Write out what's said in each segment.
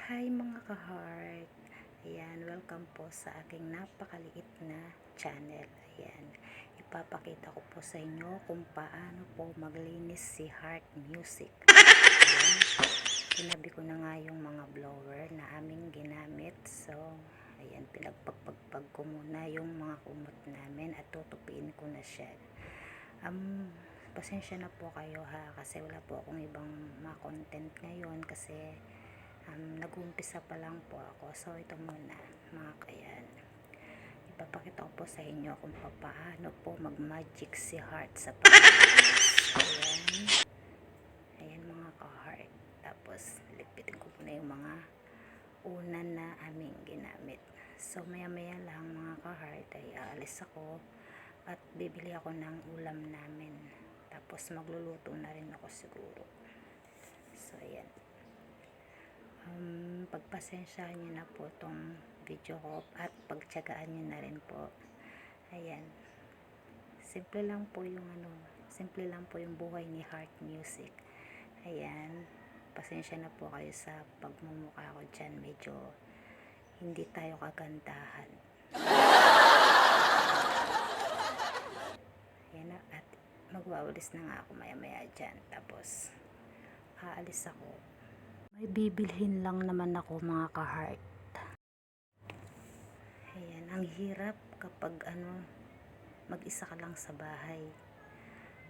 Hi mga ka-heart. Ayan, welcome po sa aking napakaliit na channel. Ayan, ipapakita ko po sa inyo kung paano po maglinis si Heart Music. Ayan, tinabi ko na nga yung mga blower na aming ginamit. So, ayan, pinagpagpagpag ko muna yung mga kumot namin at tutupiin ko na siya. Pasensya na po kayo ha, kasi wala po akong ibang mga content ngayon kasi nag-uumpisa pa lang po ako. So ito muna mga kayan, ipapakita ko po sa inyo kung paano po mag magic si Heart sa paglinis. Ayan mga ka-heart, tapos lipitin ko po na yung mga unan na aming ginamit. So maya maya lang mga ka-heart ay aalis ako at bibili ako ng ulam namin, tapos magluluto na rin ako siguro. So ayan, pagpasensyahan nyo na po tong video ko at pagtyagaan nyo na rin po. Ayan, simple lang po yung buhay ni Heart Music. Ayan, pasensya na po kayo sa pagmumukha ko dyan, medyo hindi tayo kagandahan. Ayan na, at magwawalis na nga ako maya maya dyan, tapos aalis ako. May bibilhin lang naman ako mga ka-heart. Ayan, ang hirap kapag mag-isa ka lang sa bahay.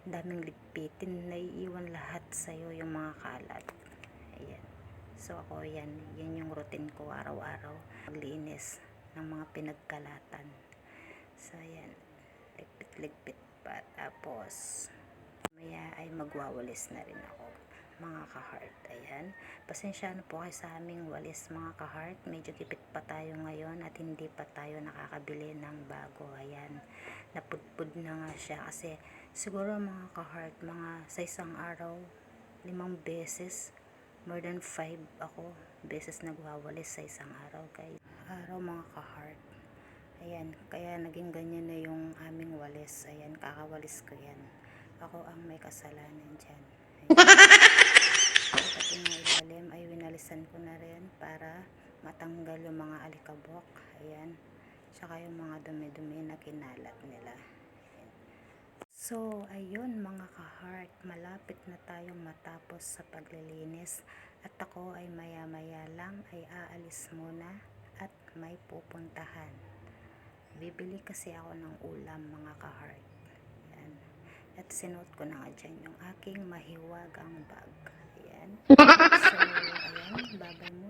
Daming ligpitin, naiiwan lahat sa'yo yung mga kalat. Ayan. So ako yan yung routine ko araw-araw. Maglinis ng mga pinagkalatan. So ayan, ligpit-ligpit pa. Tapos maya ay magwawalis na rin ako mga ka-heart. Ayan, pasensya na po kayo sa aming walis mga ka-heart, medyo tipid pa tayo ngayon at hindi pa tayo nakakabili ng bago. Ayan, napudpud na nga siya kasi siguro mga ka-heart, mga sa isang araw 5 beses, more than 5 ako beses nagwawalis sa isang araw guys. Araw mga ka-heart. Ayan, kaya naging ganyan na yung aming walis. Ayan, kakawalis ko yan. Ako ang may kasalanan dyan. Pati nga ilalim ay winalisan ko na rin para matanggal yung mga alikabok. Ayan, tsaka yung mga dumi-dumi na kinalat nila. Ayan. So ayun mga ka-heart, malapit na tayong matapos sa paglilinis at ako ay maya maya lang ay aalis muna at may pupuntahan. Bibili kasi ako ng ulam mga ka-heart. Ayan, at sinuot ko na nga dyan yung aking mahiwagang bag. Ayan. So, ayan, babay mo.